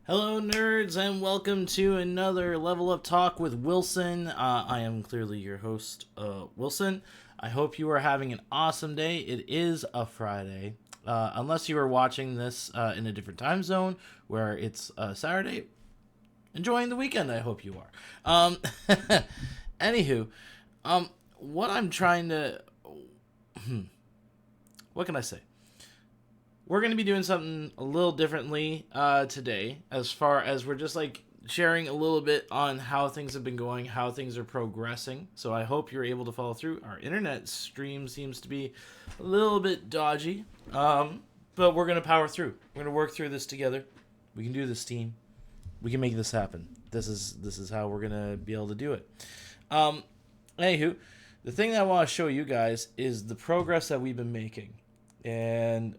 Hello, nerds, and welcome to another Level Up Talk with Wilson. I am clearly your host, Wilson. I hope you are having an awesome day. It is a Friday. Unless you are watching this in a different time zone where it's Saturday, enjoying the weekend, I hope you are. Anywho, what I'm trying to... what can I say? We're going to be doing something a little differently today, as far as we're just like sharing a little bit on how things have been going, how things are progressing. So I hope you're able to follow through. Our internet stream seems to be a little bit dodgy, but we're going to power through. We're going to work through this together. We can do this, team. We can make this happen. This is how we're going to be able to do it. Anywho, the thing that I want to show you guys is the progress that we've been making. And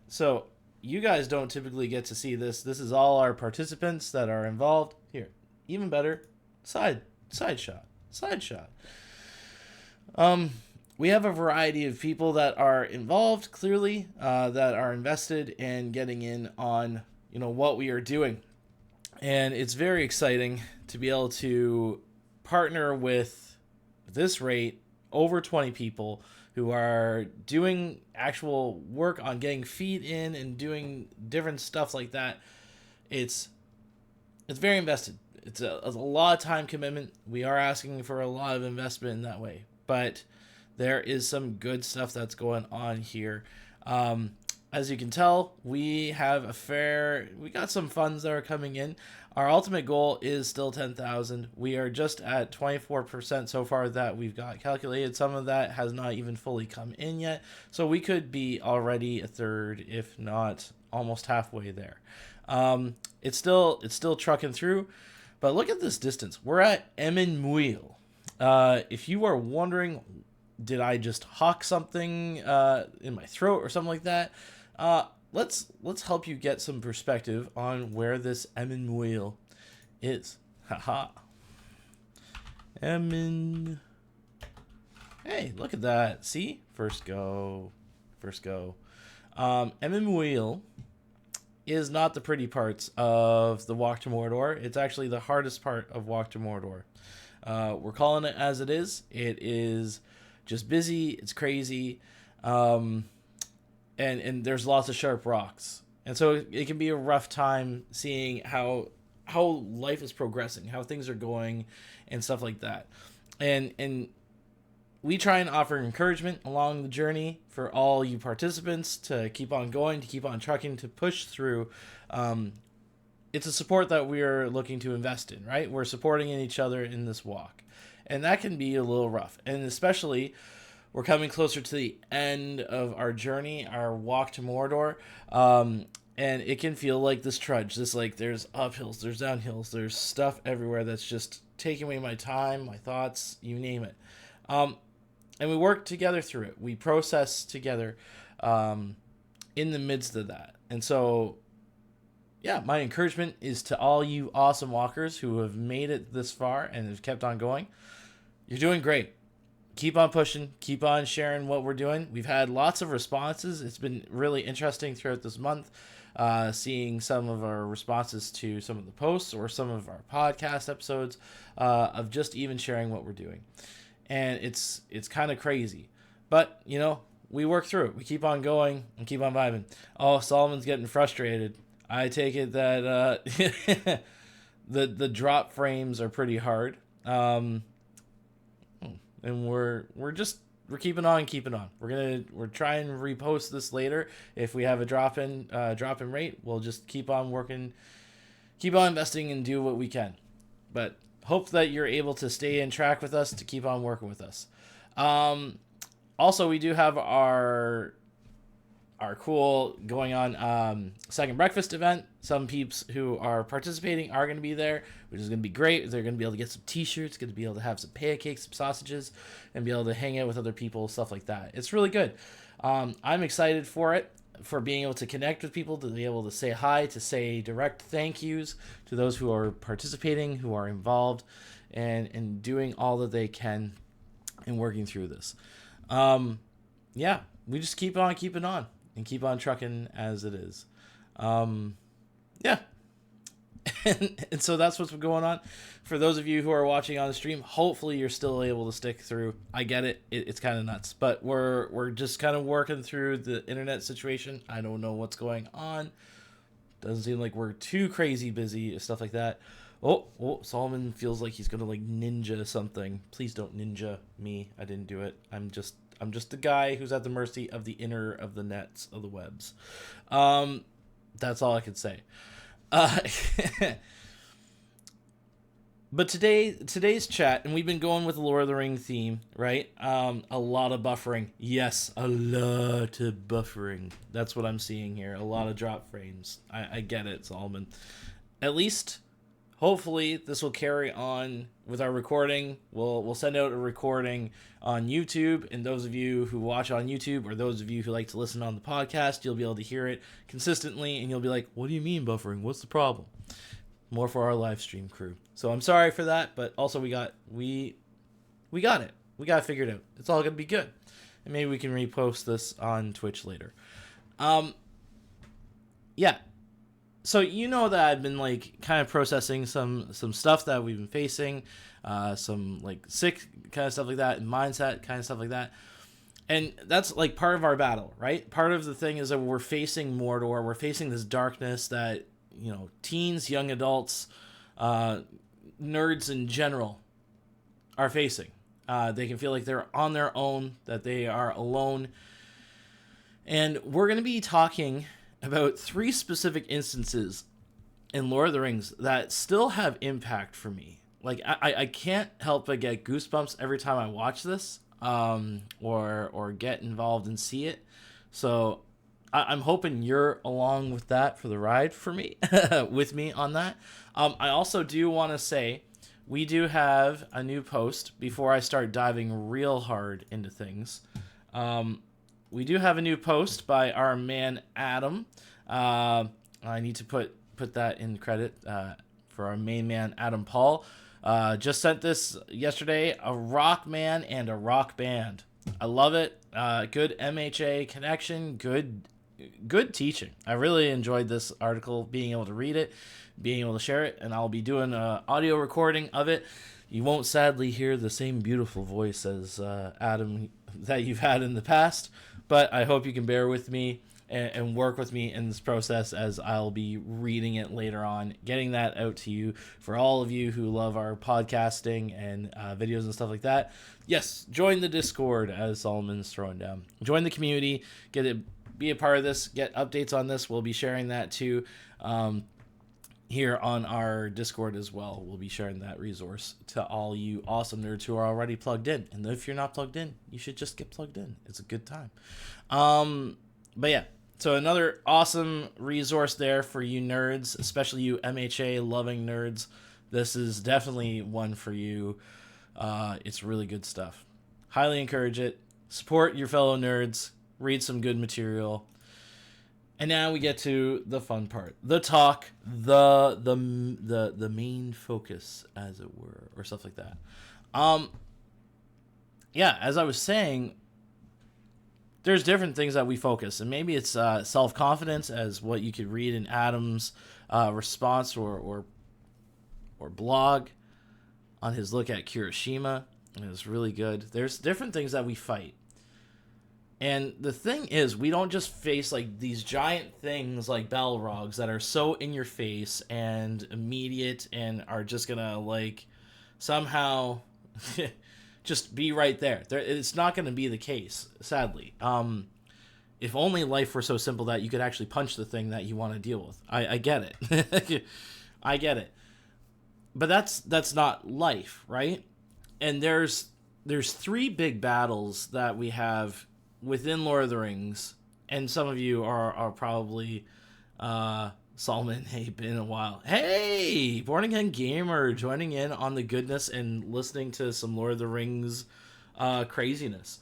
so you guys don't typically get to see this. This is all our participants that are involved. Here, even better, side shot. We have a variety of people that are involved, clearly, that are invested in getting in on what we are doing, and it's very exciting to be able to partner with this rate over 20 people who are doing actual work on getting feed in and doing different stuff like that. It's very invested. It's a lot of time commitment. We are asking for a lot of investment in that way, but there is some good stuff that's going on here. As you can tell, we got some funds that are coming in. Our ultimate goal is still 10,000. We are just at 24% so far that we've got calculated. Some of that has not even fully come in yet. So we could be already a third, if not almost halfway there. It's still trucking through, but look at this distance. We're at Emmenmuil. If you are wondering, did I just hawk something in my throat or something like that? Let's help you get some perspective on where this Emmenmuil is. Haha. Hey, look at that. See? First go. Emmenmuil is not the pretty parts of the Walk to Mordor. It's actually the hardest part of Walk to Mordor. We're calling it as it is. It is just busy. It's crazy. And there's lots of sharp rocks. And so it can be a rough time seeing how life is progressing, how things are going, and stuff like that. And we try and offer encouragement along the journey for all you participants to keep on going, to keep on trucking, to push through. It's a support that we're looking to invest in, right? We're supporting each other in this walk. And that can be a little rough. And especially, we're coming closer to the end of our journey, our walk to Mordor, and it can feel like this trudge. There's uphills, there's downhills, there's stuff everywhere that's just taking away my time, my thoughts, you name it. And we work together through it. We process together in the midst of that. And so, yeah, my encouragement is to all you awesome walkers who have made it this far and have kept on going. You're doing great. Keep on pushing, keep on sharing what we're doing. We've had lots of responses. It's been really interesting throughout this month, seeing some of our responses to some of the posts or some of our podcast episodes of just even sharing what we're doing. And it's kind of crazy. But, we work through it. We keep on going and keep on vibing. Oh, Solomon's getting frustrated. I take it that the drop frames are pretty hard. And we're keeping on. We're trying to repost this later. If we have a drop in rate, we'll just keep on working, keep on investing, and do what we can. But hope that you're able to stay in track with us, to keep on working with us. Also, we do have our cool going on second breakfast event. Some peeps who are participating are going to be there, which is going to be great. They're going to be able to get some t-shirts, going to be able to have some pancakes, some sausages, and be able to hang out with other people, stuff like that. It's really good. I'm excited for it, for being able to connect with people, to be able to say hi, to say direct thank yous to those who are participating, who are involved, and doing all that they can in working through this. We just keep on keeping on and keep on trucking as it is. Yeah. and so that's what's going on. For those of you who are watching on the stream, hopefully you're still able to stick through. I get it. It's kind of nuts, but we're just kind of working through the internet situation. I don't know what's going on. Doesn't seem like we're too crazy busy, stuff like that. Oh, Solomon feels like he's gonna like ninja something. Please don't ninja me. I didn't do it. I'm just the guy who's at the mercy of the inner of the nets of the webs. That's all I can say. But today's chat, and we've been going with the Lord of the Ring theme, right? A lot of buffering. Yes, a lot of buffering. That's what I'm seeing here. A lot of drop frames. I get it, Solomon. At least, hopefully, this will carry on with our recording. We'll send out a recording on YouTube, and those of you who watch on YouTube, or those of you who like to listen on the podcast, you'll be able to hear it consistently, and you'll be like, what do you mean buffering? What's the problem? More for our live stream crew. So I'm sorry for that, but also we got it. We got it figured out. It's all gonna be good, and maybe we can repost this on Twitch later. Yeah. So you know that I've been like kind of processing some stuff that we've been facing, some like sick kind of stuff like that, and mindset kind of stuff like that. And that's like part of our battle, right? Part of the thing is that we're facing Mordor. We're facing this darkness that, you know, teens, young adults, nerds in general are facing. They can feel like they're on their own, that they are alone. And we're going to be talking about 3 specific instances in Lord of the Rings that still have impact for me. Like, I can't help but get goosebumps every time I watch this, or get involved and see it. So I'm hoping you're along with that for the ride for me, with me on that. I also do want to say we do have a new post before I start diving real hard into things. We do have a new post by our man Adam. I need to put that in credit for our main man Adam Paul. Just sent this yesterday. A rock man and a rock band. I love it. Good MHA connection. Good teaching. I really enjoyed this article, being able to read it, being able to share it, and I'll be doing an audio recording of it. You won't sadly hear the same beautiful voice as Adam that you've had in the past, but I hope you can bear with me and work with me in this process, as I'll be reading it later on, getting that out to you for all of you who love our podcasting and videos and stuff like that. Yes, join the Discord, as Solomon's throwing down. Join the community, be a part of this, get updates on this. We'll be sharing that too here on our Discord as well. We'll be sharing that resource to all you awesome nerds who are already plugged in. And if you're not plugged in, you should just get plugged in. It's a good time. But yeah, so another awesome resource there for you nerds, especially you MHA loving nerds. This is definitely one for you. It's really good stuff. Highly encourage it. Support your fellow nerds. Read some good material. And now we get to the fun part. The talk, the main focus, as it were, or stuff like that. Yeah, as I was saying, there's different things that we focus, and maybe it's self-confidence, as what you could read in Adam's response or blog on his look at Kirishima. It was really good. There's different things that we fight. And the thing is, we don't just face like these giant things like Balrogs that are so in your face and immediate and are just gonna like somehow just be right there. It's not gonna be the case, sadly. If only life were so simple that you could actually punch the thing that you want to deal with. I get it. I get it. But that's not life, right? And there's 3 big battles that we have within Lord of the Rings, and some of you are probably Solomon. Hey, been a while. Hey, Born Again Gamer joining in on the goodness and listening to some Lord of the Rings craziness.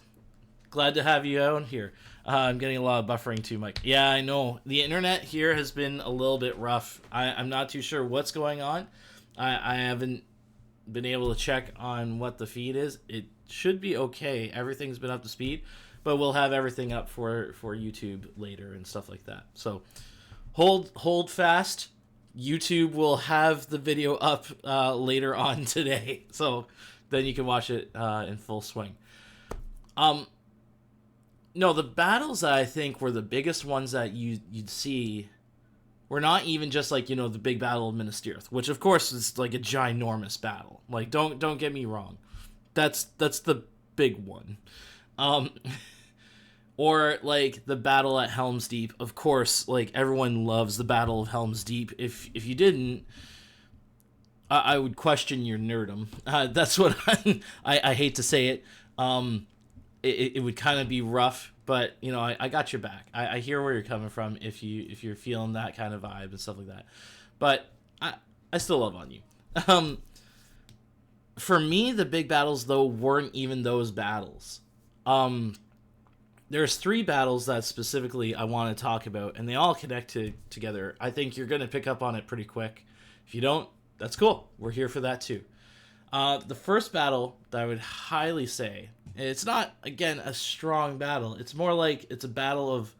Glad to have you out here. I'm getting a lot of buffering too, Mike. Yeah, I know. The internet here has been a little bit rough. I'm not too sure what's going on. I haven't been able to check on what the feed is. It should be okay. Everything's been up to speed. But we'll have everything up for YouTube later and stuff like that. So hold fast YouTube will have the video up later on today, so then you can watch it in full swing. No, the battles that I think were the biggest ones that you'd see were not even just like, the big battle of Minas Tirith, which of course is like a ginormous battle. Like, don't get me wrong, that's the big one. Or like the battle at Helm's Deep. Of course, like everyone loves the Battle of Helm's Deep. If you didn't, I would question your nerdom. That's what I hate to say it. It would kind of be rough, but I got your back. I hear where you're coming from if you're feeling that kind of vibe and stuff like that. But I still love on you. For me, the big battles though weren't even those battles. There's 3 battles that specifically I want to talk about, and they all connect together. I think you're going to pick up on it pretty quick. If you don't, that's cool. We're here for that too. The first battle that I would highly say, it's not, again, a strong battle. It's more like it's a battle of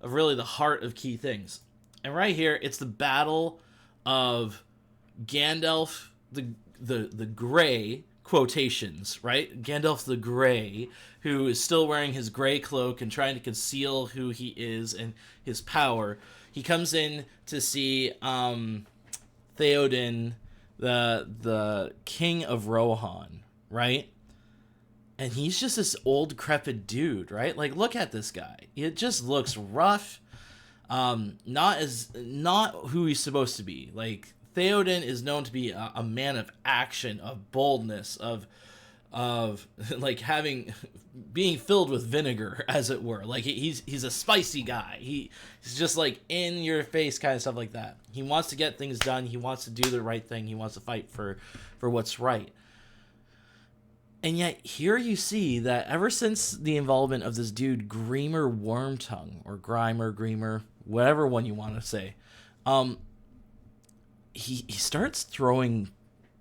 really the heart of key things. And right here, it's the battle of Gandalf the Grey, quotations, right? Gandalf the Grey, who is still wearing his gray cloak and trying to conceal who he is and his power. He comes in to see Theoden, the king of Rohan, right? And he's just this old, decrepit dude, right? Like, look at this guy. It just looks rough. Not who he's supposed to be. Like, Theoden is known to be a man of action, of boldness, of like being filled with vinegar, as it were. Like, he's a spicy guy. He's just like in your face kind of stuff like that. He wants to get things done. He wants to do the right thing. He wants to fight for what's right. And yet here you see that ever since the involvement of this dude Grima Wormtongue, or Grima, whatever one you want to say, he starts throwing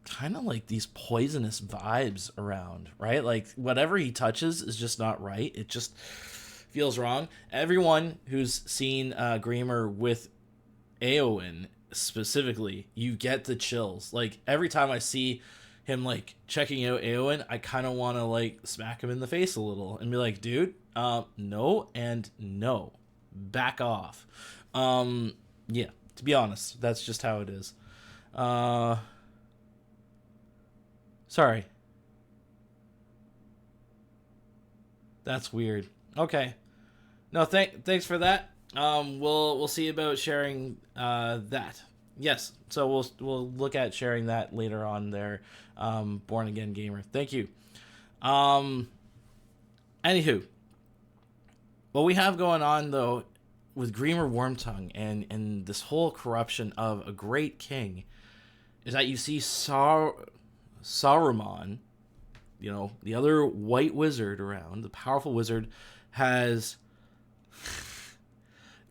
kind of like these poisonous vibes around, right? Like whatever he touches is just not right. It just feels wrong. Everyone who's seen Grima with Éowyn specifically, you get the chills. Like every time I see him like checking out Éowyn, I kind of want to like smack him in the face a little and be like, dude, no and no, back off. Yeah, to be honest, that's just how it is. Sorry. That's weird. Okay. No, thanks for that. We'll see about sharing that. Yes. So we'll look at sharing that later on there. Born Again Gamer. Thank you. Anywho, what we have going on though with Grima Wormtongue and this whole corruption of a great king is that you see Saruman, the other white wizard around, the powerful wizard, has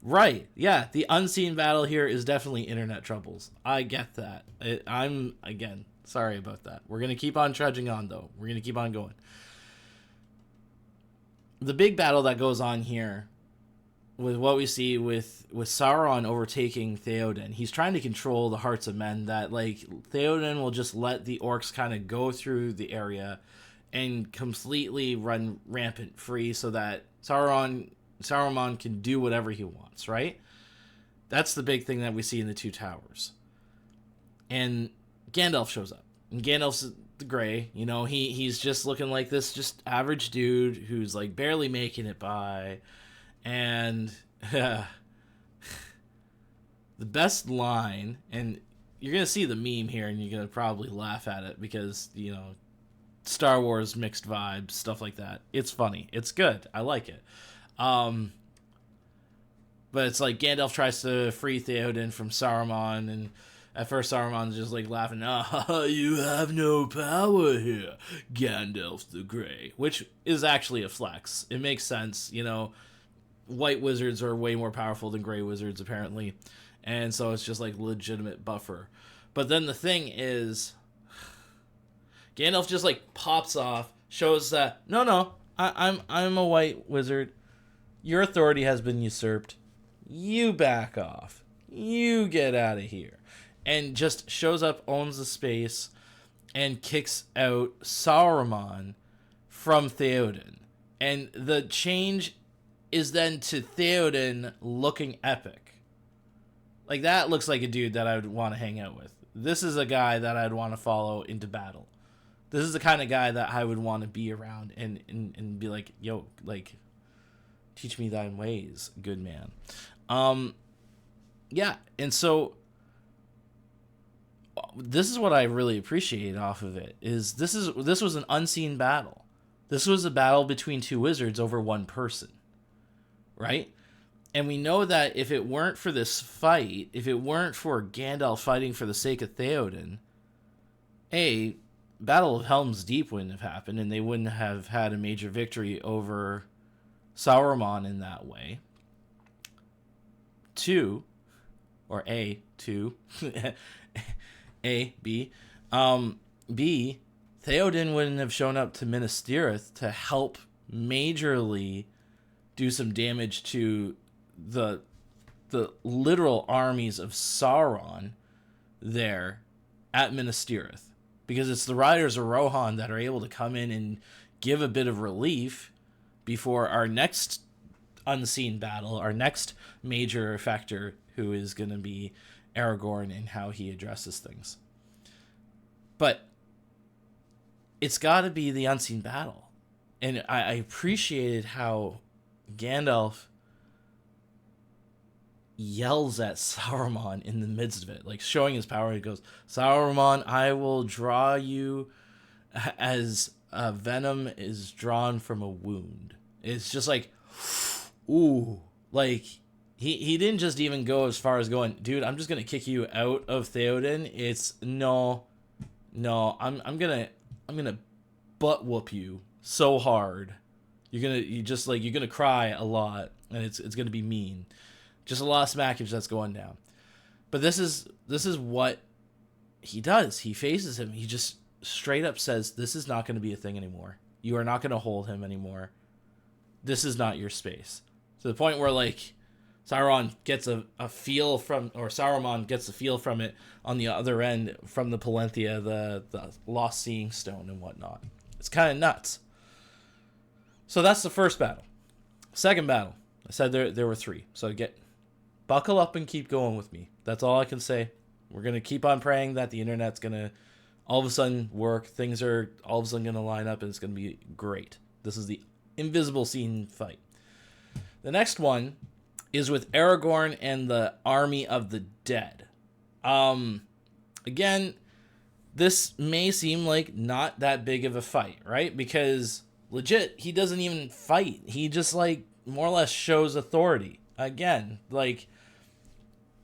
right, yeah, the unseen battle here is definitely internet troubles. I get that. I'm, again, sorry about that. We're going to keep on trudging on, though. We're going to keep on going. The big battle that goes on here with what we see with Sauron overtaking Theoden. He's trying to control the hearts of men, that like Theoden will just let the orcs kind of go through the area and completely run rampant free so that Saruman can do whatever he wants, right? That's the big thing that we see in the Two Towers. And Gandalf shows up. And Gandalf's the Grey, he's just looking like this just average dude who's like barely making it by. And the best line, and you're going to see the meme here and you're going to probably laugh at it because, Star Wars mixed vibes, stuff like that. It's funny. It's good. I like it. But it's like Gandalf tries to free Theoden from Saruman, and at first Saruman's just like laughing, you have no power here, Gandalf the Grey, which is actually a flex. It makes sense, white wizards are way more powerful than gray wizards apparently, and so it's just like legitimate buffer. But then the thing is, Gandalf just like pops off, shows that no, I'm a white wizard. Your authority has been usurped. You back off. you get out of here. And just shows up, owns the space, and kicks out Saruman from Theoden. And the change is then to Theoden looking epic. Like, that looks like a dude that I would want to hang out with. This is a guy that I'd want to follow into battle. This is the kind of guy that I would want to be around and be like, yo, like, teach me thine ways, good man. Yeah, and so this is what I really appreciate off of it, is this was an unseen battle. This was a battle between two wizards over one person, right? And we know that if it weren't for this fight, if it weren't for Gandalf fighting for the sake of Theoden, Battle of Helm's Deep wouldn't have happened, and they wouldn't have had a major victory over Saruman in that way. Two, B, Theoden wouldn't have shown up to Minas Tirith to help majorly do some damage to the literal armies of Sauron there at Minas Tirith. Because it's the Riders of Rohan that are able to come in and give a bit of relief before our next unseen battle, our next major factor, who is going to be Aragorn and how he addresses things. But it's got to be the unseen battle. And I appreciated how Gandalf yells at Saruman in the midst of it, like showing his power. He goes, Saruman, I will draw you as a venom is drawn from a wound. It's just like, ooh, like he didn't just even go as far as going, dude, I'm just gonna kick you out of Theoden. It's no, I'm gonna butt whoop you so hard. You're gonna cry a lot, and it's gonna be mean. Just a lot of smackage that's going down. But this is what he does. He faces him. He just straight up says, this is not going to be a thing anymore. You are not going to hold him anymore. This is not your space. To the point where, like, Saruman gets a feel from it on the other end from the Palanthea, the lost seeing stone and whatnot. It's kind of nuts. So that's the first battle. Second battle. I said there were three. So buckle up and keep going with me. That's all I can say. We're going to keep on praying that the internet's going to all of a sudden work. Things are all of a sudden going to line up, and it's going to be great. This is the invisible scene fight. The next one is with Aragorn and the army of the dead. Again, this may seem like not that big of a fight, right? Because legit, he doesn't even fight. He just, like, more or less shows authority. Again, like,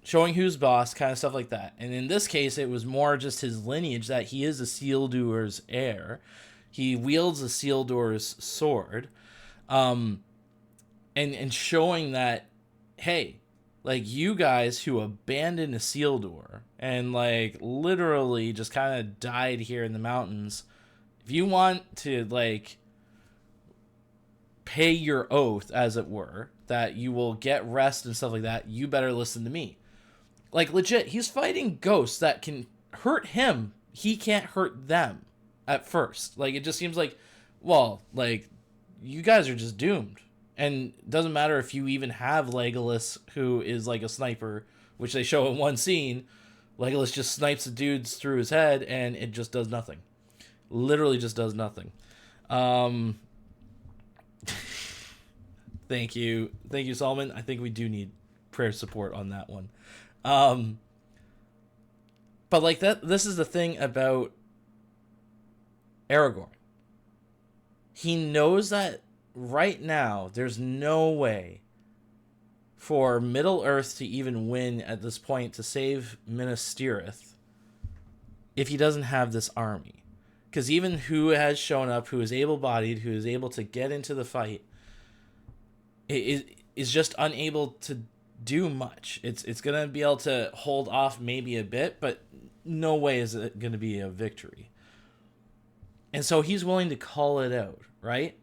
showing who's boss, kind of stuff like that. And in this case, it was more just his lineage, that he is a Isildur's heir. He wields a Isildur's sword. And showing that, hey, like, you guys who abandoned Isildur and, like, literally just kind of died here in the mountains, if you want to, like, pay your oath, as it were, that you will get rest and stuff like that, you better listen to me. Like, legit, he's fighting ghosts that can hurt him. He can't hurt them at first. Like, it just seems like, well, like, you guys are just doomed. And it doesn't matter if you even have Legolas, who is like a sniper, which they show in one scene. Legolas just snipes the dudes through his head, and it just does nothing. Literally just does nothing. Thank you, Solomon. I think we do need prayer support on that one. But like that, this is the thing about Aragorn. He knows that right now there's no way for Middle Earth to even win at this point to save Minas Tirith if he doesn't have this army. Because even who has shown up, who is able-bodied, who is able to get into the fight, is just unable to do much. It's going to be able to hold off maybe a bit, but no way is it going to be a victory. And so he's willing to call it out, right?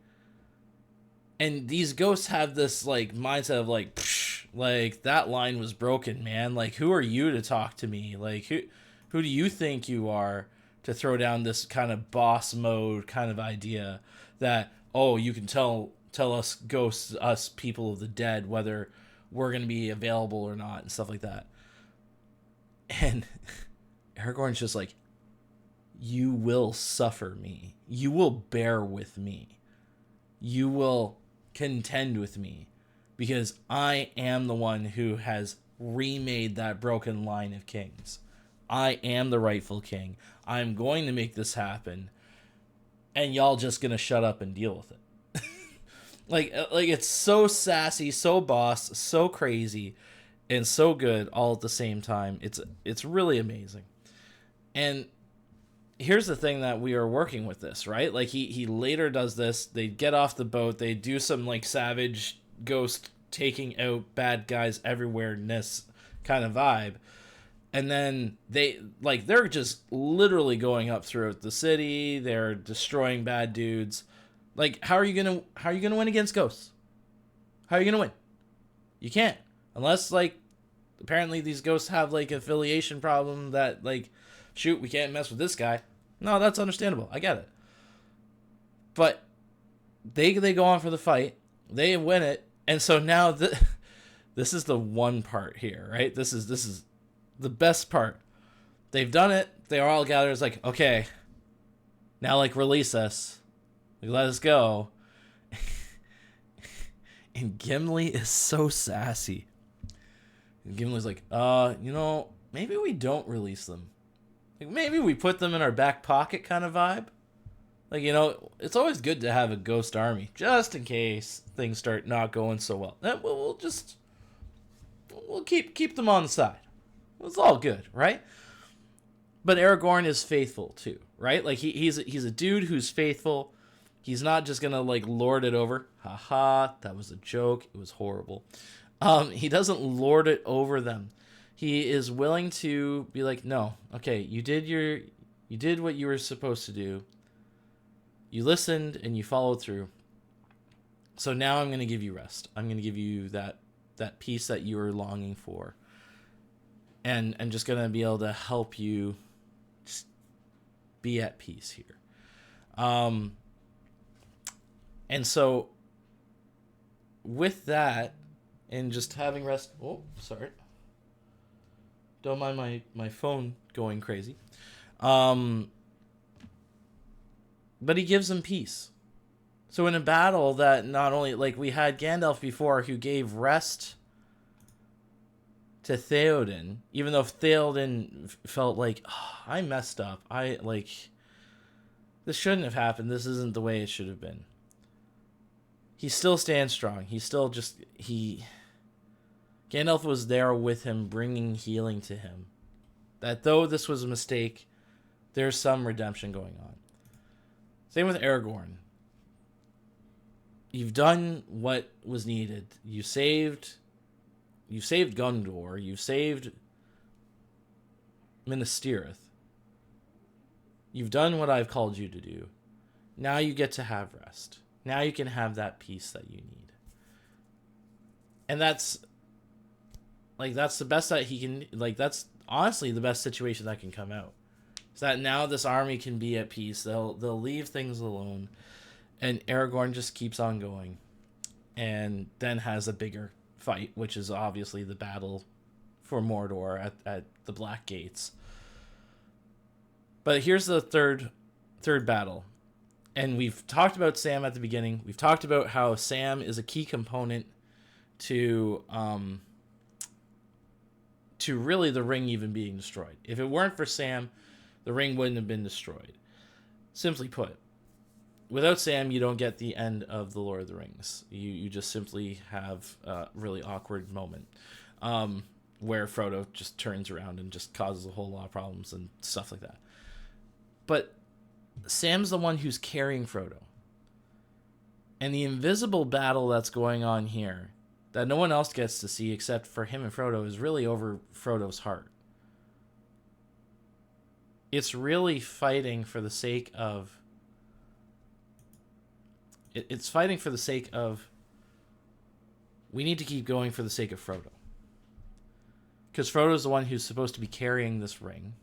And these ghosts have this like mindset of like, psh, Like, that line was broken, man. Like, who are you to talk to me? Like, who do you think you are to throw down this kind of boss mode kind of idea that, oh, you can tell us ghosts, us people of the dead, whether we're going to be available or not and stuff like that. And Aragorn's just like, you will suffer me. You will bear with me. You will contend with me, because I am the one who has remade that broken line of kings. I am the rightful king. I'm going to make this happen, and y'all just gonna shut up and deal with it. like it's so sassy, so boss, so crazy, and so good all at the same time. It's really amazing. And here's the thing that we are working with this, right? Like, he later does this. They get off the boat. They do some, like, savage ghost taking out bad guys everywhere-ness kind of vibe. And then they're just literally going up throughout the city. They're destroying bad dudes. Like, how are you gonna win against ghosts? How are you gonna win? You can't. Unless, like, apparently these ghosts have, like, affiliation problem that, like, shoot, we can't mess with this guy. No, that's understandable. I get it. But they go on for the fight. They win it. And so now this is the one part here, right? This is the best part. They've done it. They are all gathered. It's like, okay, now, like, release us. Like, let us go. And Gimli is so sassy. And Gimli's like, maybe we don't release them. Like, maybe we put them in our back pocket kind of vibe. Like, it's always good to have a ghost army, just in case things start not going so well. We'll keep them on the side. It's all good, right? But Aragorn is faithful too, right? Like, he's a dude who's faithful. He's not just gonna, like, lord it over. Haha, that was a joke. It was horrible. He doesn't lord it over them. He is willing to be like, no, okay, you did what you were supposed to do. You listened and you followed through. So now I'm going to give you rest. I'm going to give you that peace that you were longing for. And I'm just going to be able to help you just be at peace here. And so with that, and just having rest, don't mind my phone going crazy. But he gives them peace. So in a battle that not only, like, we had Gandalf before, who gave rest to Theoden, even though Theoden felt like, I messed up. This shouldn't have happened. This isn't the way it should have been. He still stands strong. Gandalf was there with him, bringing healing to him. That though this was a mistake, there's some redemption going on. Same with Aragorn. You've done what was needed. You saved Gondor. You saved Minas Tirith. You've done what I've called you to do. Now you get to have rest. Now you can have that peace that you need. And that's the best that he can, that's honestly the best situation that can come out. Is that now this army can be at peace. They'll leave things alone. And Aragorn just keeps on going. And then has a bigger fight, which is obviously the battle for Mordor at the Black Gates. But here's the third battle. And we've talked about Sam at the beginning. We've talked about how Sam is a key component to really the ring even being destroyed. If it weren't for Sam, the ring wouldn't have been destroyed. Simply put, without Sam, you don't get the end of The Lord of the Rings. You just simply have a really awkward moment where Frodo just turns around and just causes a whole lot of problems and stuff like that. But Sam's the one who's carrying Frodo. And the invisible battle that's going on here, that no one else gets to see except for him and Frodo, is really over Frodo's heart. It's really fighting for the sake of... It's fighting for the sake of we need to keep going for the sake of Frodo. Because Frodo's the one who's supposed to be carrying this ring.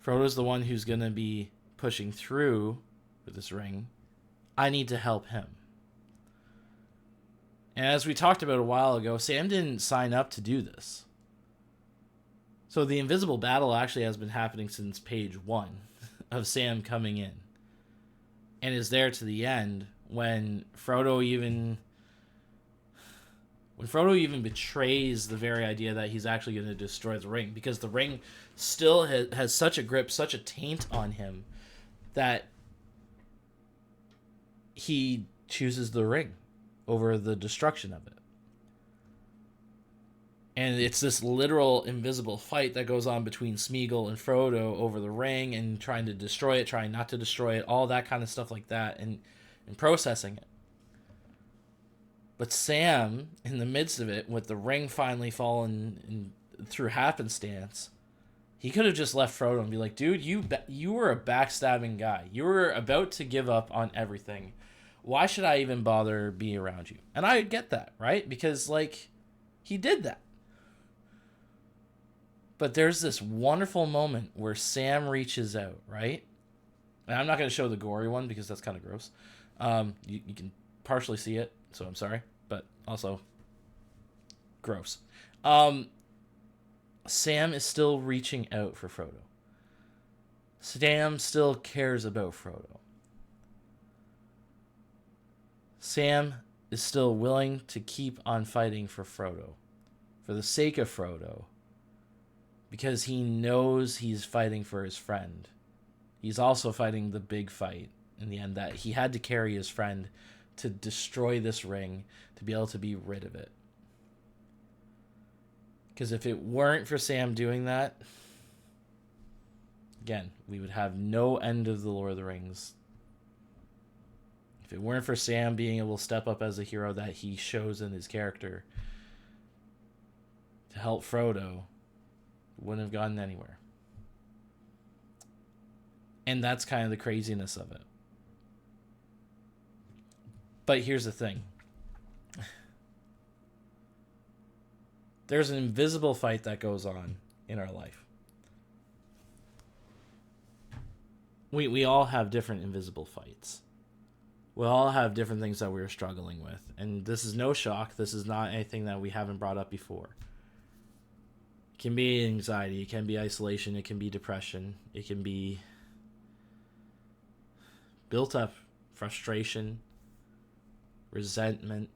Frodo's the one who's going to be pushing through with this ring. I need to help him. And as we talked about a while ago, Sam didn't sign up to do this. So the invisible battle actually has been happening since page 1 of Sam coming in. And is there to the end when Frodo even betrays the very idea that he's actually going to destroy the ring, because the ring still has such a grip, such a taint on him, that he chooses the ring over the destruction of it. And it's this literal invisible fight that goes on between Smeagol and Frodo over the ring and trying to destroy it, trying not to destroy it, all that kind of stuff like that, and processing it. But Sam, in the midst of it, with the ring finally falling through happenstance, he could have just left Frodo and be like, dude, you were a backstabbing guy. You were about to give up on everything. Why should I even bother being around you? And I get that, right? Because, like, he did that. But there's this wonderful moment where Sam reaches out, right? And I'm not going to show the gory one because that's kind of gross. You can partially see it, so I'm sorry. But also, gross. Sam is still reaching out for Frodo. Sam still cares about Frodo. Sam is still willing to keep on fighting for Frodo. For the sake of Frodo. Because he knows he's fighting for his friend. He's also fighting the big fight in the end, that he had to carry his friend to destroy this ring, to be able to be rid of it. Because if it weren't for Sam doing that, again, we would have no end of the Lord of the Rings. If it weren't for Sam being able to step up as a hero that he shows in his character to help Frodo, wouldn't have gotten anywhere. And that's kind of the craziness of it. But here's the thing. There's an invisible fight that goes on in our life. We all have different invisible fights. We all have different things that we're struggling with. And this is no shock. This is not anything that we haven't brought up before. It can be anxiety. It can be isolation. It can be depression. It can be built up frustration, resentment.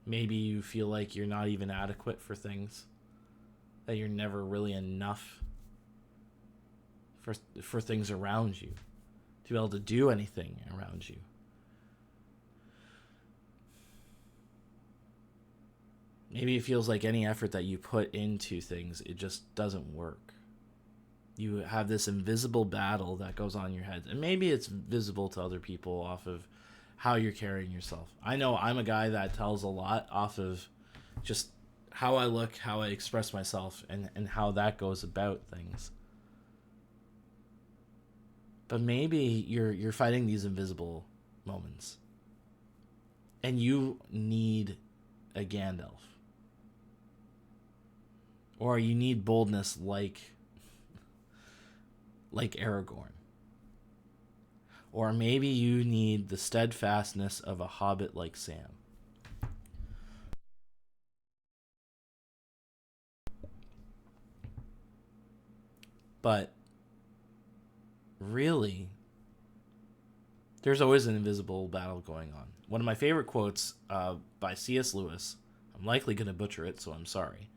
Maybe you feel like you're not even adequate for things, that you're never really enough for things around you, to be able to do anything around you. Maybe it feels like any effort that you put into things, it just doesn't work. You have this invisible battle that goes on in your head. And maybe it's visible to other people off of how you're carrying yourself. I know I'm a guy that tells a lot off of just how I look, how I express myself, and how that goes about things. But maybe you're fighting these invisible moments. And you need a Gandalf. Or you need boldness like Aragorn. Or maybe you need the steadfastness of a hobbit like Sam. But really, there's always an invisible battle going on. One of my favorite quotes by C.S. Lewis, I'm likely going to butcher it, so I'm sorry.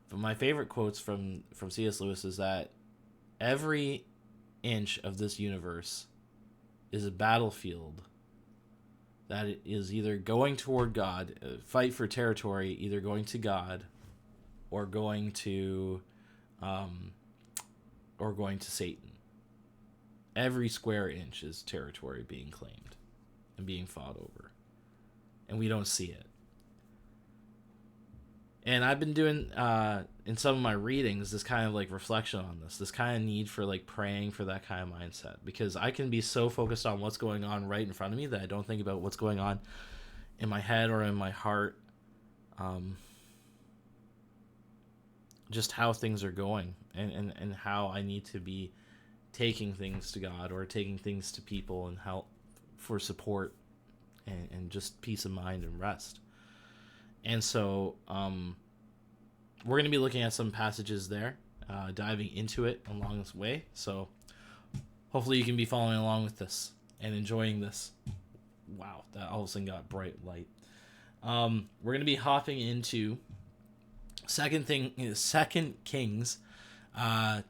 But my favorite quotes from C.S. Lewis is that every inch of this universe is a battlefield that is either going toward God, fight for territory, either going to God or going to Satan. Every square inch is territory being claimed and being fought over. And we don't see it. And I've been doing in some of my readings this kind of like reflection on this kind of need for like praying for that kind of mindset, because I can be so focused on what's going on right in front of me that I don't think about what's going on in my head or in my heart, just how things are going, and how I need to be taking things to God or taking things to people and help for support and just peace of mind and rest. And so we're going to be looking at some passages there, diving into it along this way. So hopefully you can be following along with this and enjoying this. Wow, that all of a sudden got bright light. We're going to be hopping into Second Kings,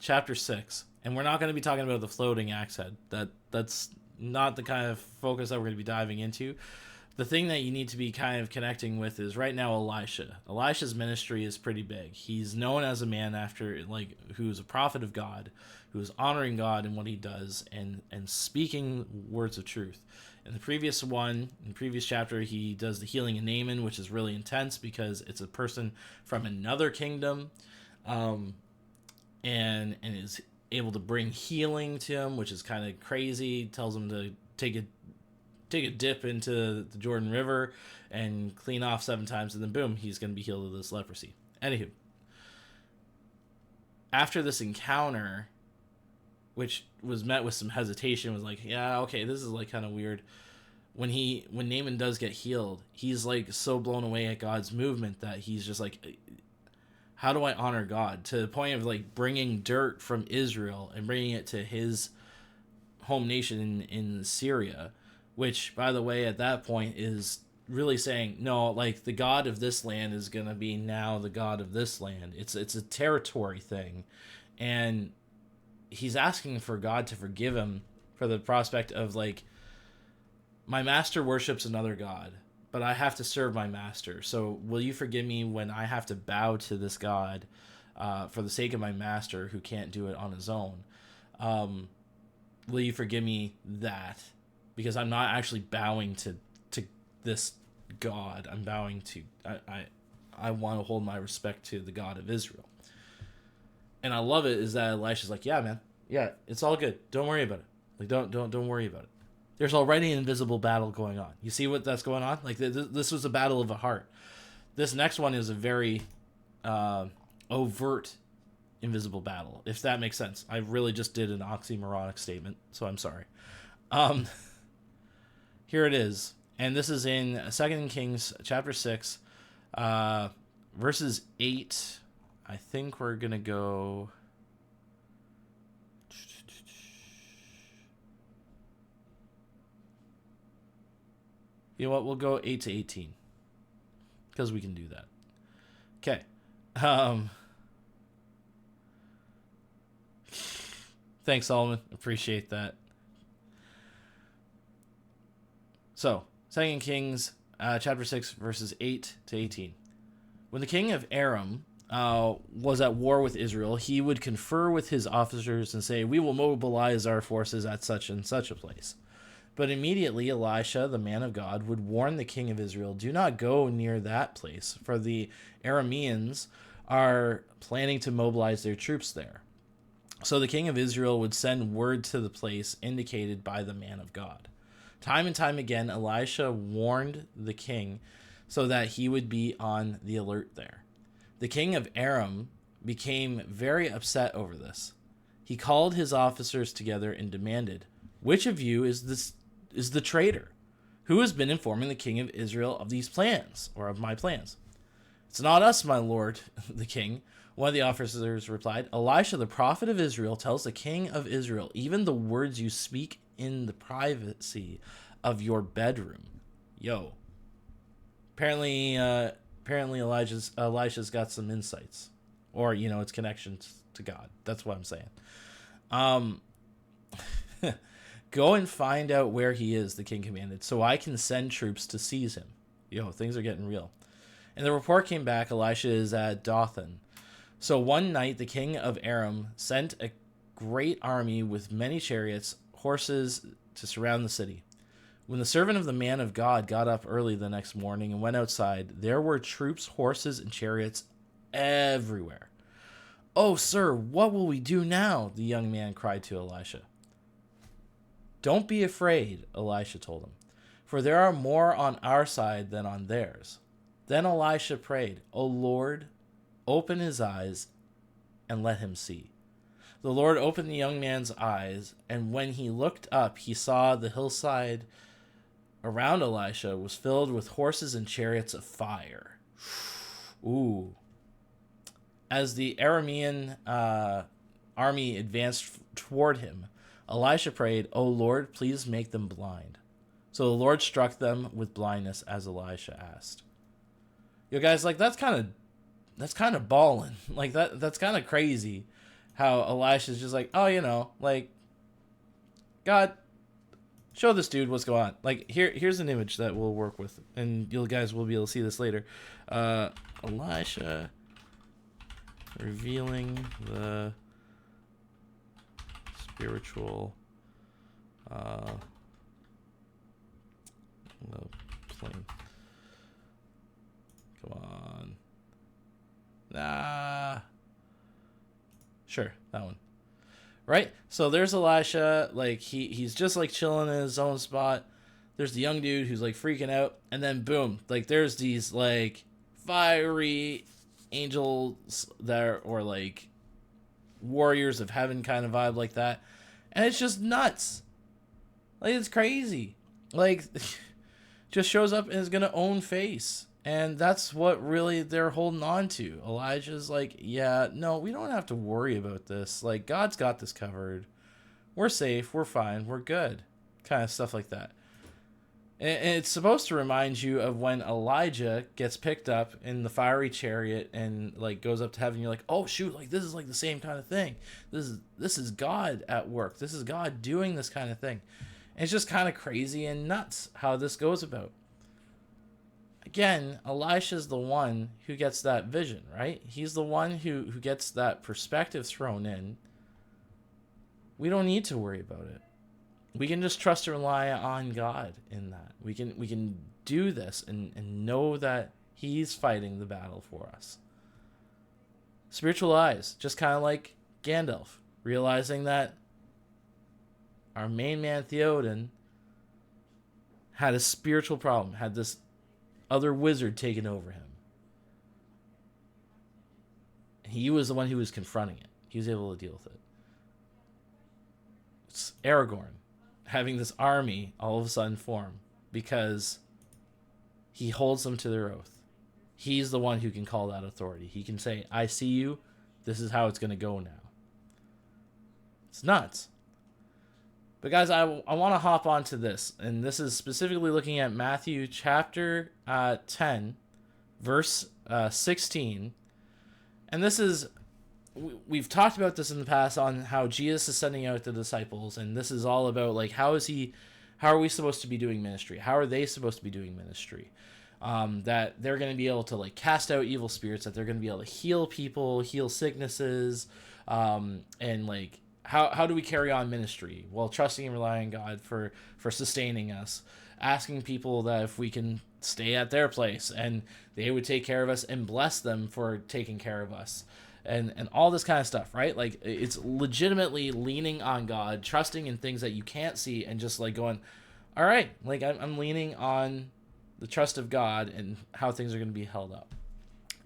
chapter 6. And we're not going to be talking about the floating axe head. That's not the kind of focus that we're going to be diving into. The thing that you need to be kind of connecting with is right now Elisha. Elisha's ministry is pretty big. He's known as a man who's a prophet of God, who is honoring God in what he does and speaking words of truth. In the previous chapter, he does the healing of Naaman, which is really intense because it's a person from another kingdom, and is able to bring healing to him, which is kind of crazy. Tells him to take a dip into the Jordan River and clean off 7 times, and then boom, he's going to be healed of this leprosy. Anywho, after this encounter, which was met with some hesitation, was like, yeah, okay, this is like kind of weird. When Naaman does get healed, he's like so blown away at God's movement that he's just like, how do I honor God? To the point of like bringing dirt from Israel and bringing it to his home nation in Syria, which, by the way, at that point is really saying, no, like the God of this land is going to be now the God of this land. It's a territory thing. And he's asking for God to forgive him for the prospect of like, my master worships another God, but I have to serve my master. So will you forgive me when I have to bow to this God for the sake of my master who can't do it on his own? Will you forgive me that? Because I'm not actually bowing to this God. I'm bowing to... I want to hold my respect to the God of Israel. And I love it is that Elisha's like, yeah, man. Yeah, it's all good. Don't worry about it. Like, don't worry about it. There's already an invisible battle going on. You see what that's going on? Like, this was a battle of the heart. This next one is a very overt invisible battle, if that makes sense. I really just did an oxymoronic statement, so I'm sorry. Here it is. And this is in 2 Kings chapter 6, verses 8. I think we're going to go... You know what? We'll go 8 to 18. Because we can do that. Okay. Thanks, Solomon. Appreciate that. So, 2 Kings chapter 6, verses 8 to 18. When the king of Aram was at war with Israel, he would confer with his officers and say, we will mobilize our forces at such and such a place. But immediately Elisha, the man of God, would warn the king of Israel, do not go near that place, for the Arameans are planning to mobilize their troops there. So the king of Israel would send word to the place indicated by the man of God. Time and time again, Elisha warned the king so that he would be on the alert there. The king of Aram became very upset over this. He called his officers together and demanded, which of you is the traitor? Who has been informing the king of Israel of these plans, or of my plans? It's not us, my lord, the king. One of the officers replied, Elisha, the prophet of Israel, tells the king of Israel, even the words you speak in the privacy of your bedroom. Yo. Apparently Elisha's got some insights. Or, it's connections to God. That's what I'm saying. Go and find out where he is, the king commanded, so I can send troops to seize him. Things are getting real. And the report came back, Elisha is at Dothan. So one night the king of Aram sent a great army with many chariots, horses to surround the city. When the servant of the man of God got up early the next morning and went outside, there were troops, horses, and chariots everywhere. "Oh, sir, what will we do now?" the young man cried to Elisha. "Don't be afraid," Elisha told him, "for there are more on our side than on theirs." Then Elisha prayed, "O Lord, open his eyes and let him see." The Lord opened the young man's eyes, and when he looked up, he saw the hillside around Elisha was filled with horses and chariots of fire. Ooh. As the Aramean army advanced toward him, Elisha prayed, "O Lord, please make them blind." So the Lord struck them with blindness as Elisha asked. You guys, like, that's kind of balling. Like, that's kind of crazy how Elisha's just like, "Oh, like, God, show this dude what's going on." Like, here's an image that we'll work with, and you guys will be able to see this later. Elisha revealing the spiritual plane. Come on. Sure, that one. Right? So there's Elisha, like he's just like chilling in his own spot. There's the young dude who's like freaking out, and then boom, like there's these like fiery angels that or like warriors of heaven kind of vibe like that. And it's just nuts. Like, it's crazy. Like, just shows up and is gonna own face. And that's what really they're holding on to. Elijah's like, "Yeah, no, we don't have to worry about this. Like, God's got this covered. We're safe. We're fine. We're good." Kind of stuff like that. And it's supposed to remind you of when Elijah gets picked up in the fiery chariot and like goes up to heaven. You're like, "Oh shoot, like this is like the same kind of thing. This is God at work. This is God doing this kind of thing." And it's just kind of crazy and nuts how this goes about. Again, Elisha's the one who gets that vision, right? He's the one who gets that perspective thrown in. We don't need to worry about it. We can just trust and rely on God in that. We can do this and know that he's fighting the battle for us. Spiritual eyes, just kind of like Gandalf, realizing that our main man Theoden had a spiritual problem, had this other wizard taken over him. He was the one who was confronting it. He was able to deal with it. It's Aragorn having this army all of a sudden form because he holds them to their oath. He's the one who can call that authority. He can say, "I see you. This is how it's going to go now." It's nuts. But guys, I want to hop onto this, and this is specifically looking at Matthew chapter 10, verse 16. And this is, we've talked about this in the past on how Jesus is sending out the disciples, and this is all about like how are we supposed to be doing ministry? How are they supposed to be doing ministry? That they're going to be able to like cast out evil spirits, that they're going to be able to heal people, heal sicknesses, and like how do we carry on ministry? Well, trusting and relying on God for sustaining us, asking people that if we can stay at their place and they would take care of us and bless them for taking care of us. And all this kind of stuff, right? Like, it's legitimately leaning on God, trusting in things that you can't see, and just like going, all right, like I'm leaning on the trust of God and how things are going to be held up.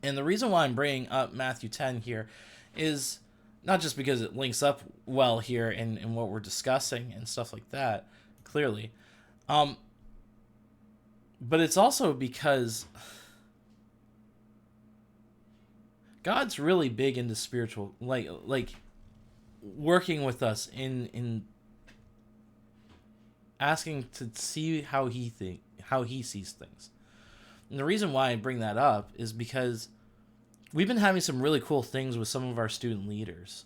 And the reason why I'm bringing up Matthew 10 here is not just because it links up well here in what we're discussing and stuff like that, clearly, but it's also because God's really big into spiritual, like working with us in asking to see how he sees things. And the reason why I bring that up is because we've been having some really cool things with some of our student leaders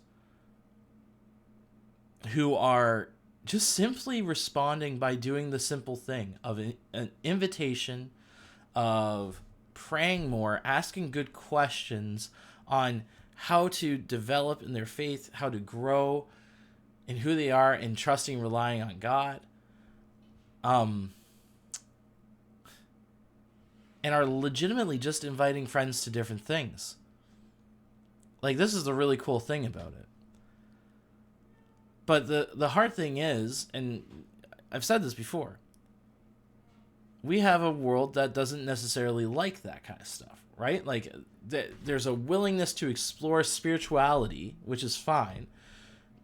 who are just simply responding by doing the simple thing of an invitation, of praying more, asking good questions on how to develop in their faith, how to grow in who they are, and trusting and relying on God. and are legitimately just inviting friends to different things. Like, this is the really cool thing about it. But the hard thing is, and I've said this before, we have a world that doesn't necessarily like that kind of stuff, right? Like, there's a willingness to explore spirituality, which is fine,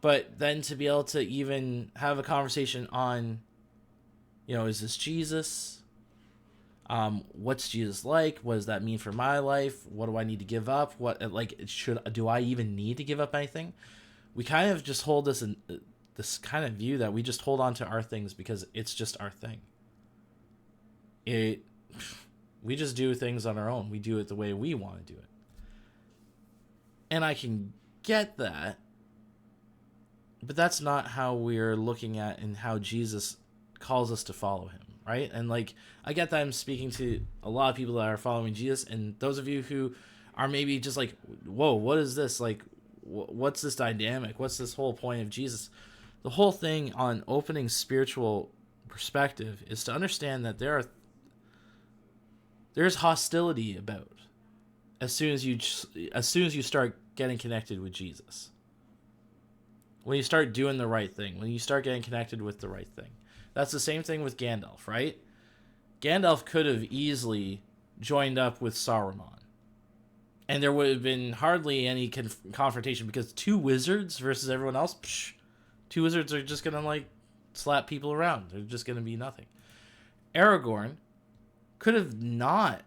but then to be able to even have a conversation on, is this Jesus? What's Jesus like? What does that mean for my life? What do I need to give up? Do I even need to give up anything? We kind of just hold this kind of view that we just hold on to our things because it's just our thing. We just do things on our own. We do it the way we want to do it. And I can get that, but that's not how we're looking at and how Jesus calls us to follow him, right? And like, I get that I'm speaking to a lot of people that are following Jesus, and those of you who are maybe just like, whoa, what is this? Like, what's this dynamic? What's this whole point of Jesus? The whole thing on opening spiritual perspective is to understand that there's hostility about as soon as you start getting connected with Jesus. When you start doing the right thing, when you start getting connected with the right thing. That's the same thing with Gandalf, right? Gandalf could have easily joined up with Saruman, and there would have been hardly any confrontation, because two wizards versus everyone else, two wizards are just gonna like slap people around. They're just gonna be nothing. Aragorn could have not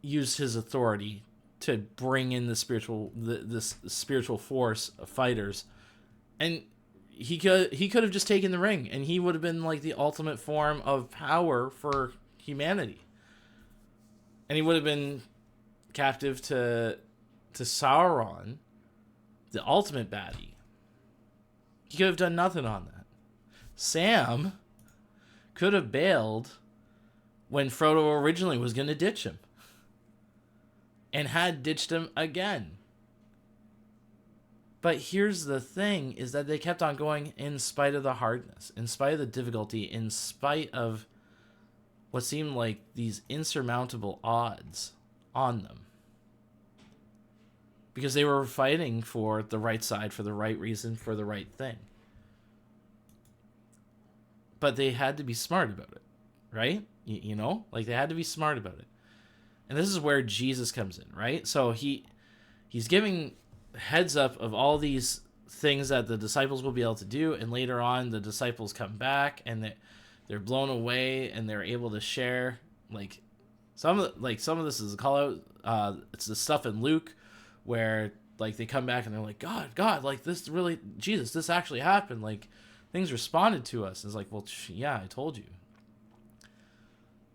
used his authority to bring in this spiritual force of fighters, and he could have just taken the ring, and he would have been like the ultimate form of power for humanity, and he would have been captive to Sauron, the ultimate baddie. He could have done nothing on that. Sam could have bailed when Frodo originally was going to ditch him, and had ditched him again. But here's the thing, is that they kept on going in spite of the hardness, in spite of the difficulty, in spite of what seemed like these insurmountable odds on them. Because they were fighting for the right side, for the right reason, for the right thing. But they had to be smart about it, right? Like, they had to be smart about it. And this is where Jesus comes in, right? So he's giving heads up of all these things that the disciples will be able to do, and later on the disciples come back and they're blown away, and they're able to share some of this is a call out. It's the stuff in Luke where like they come back and they're like, God, like this really, Jesus, this actually happened, like things responded to us. It's like, well, yeah, I told you.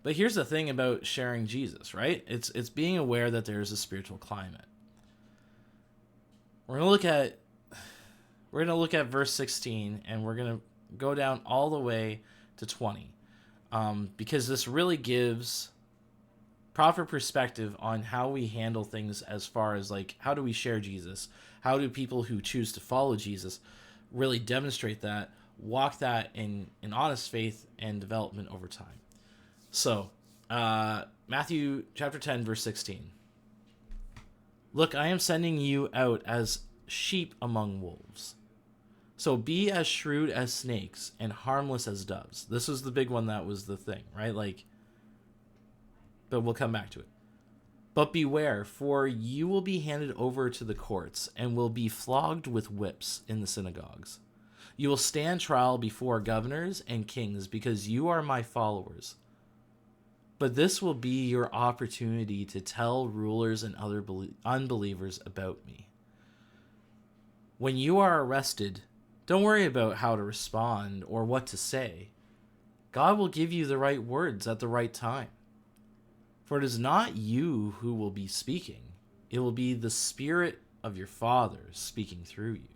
But here's the thing about sharing Jesus, right? It's being aware that there's a spiritual climate. We're gonna look at verse 16, and we're gonna go down all the way to 20, because this really gives proper perspective on how we handle things, as far as like, how do we share Jesus? How do people who choose to follow Jesus really demonstrate that, walk that in honest faith and development over time? So, Matthew chapter 10, verse 16. Look, I am sending you out as sheep among wolves. So be as shrewd as snakes and harmless as doves. This was the big one that was the thing, right? Like, but we'll come back to it. But beware, for you will be handed over to the courts and will be flogged with whips in the synagogues. You will stand trial before governors and kings because you are my followers. But this will be your opportunity to tell rulers and other unbelievers about me. When you are arrested, don't worry about how to respond or what to say. God will give you the right words at the right time. For it is not you who will be speaking. It will be the Spirit of your Father speaking through you.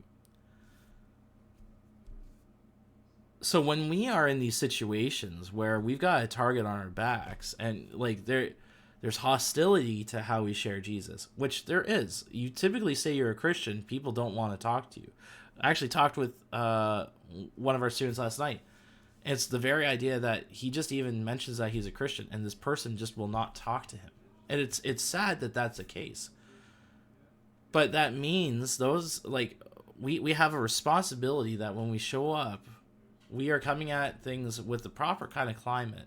So when we are in these situations where we've got a target on our backs, and like there's hostility to how we share Jesus, which there is. You typically say you're a Christian, people don't want to talk to you. I actually talked with one of our students last night. It's the very idea that he just even mentions that he's a Christian, and this person just will not talk to him. And it's sad that that's the case. But that means those, like, we have a responsibility that when we show up, we are coming at things with the proper kind of climate,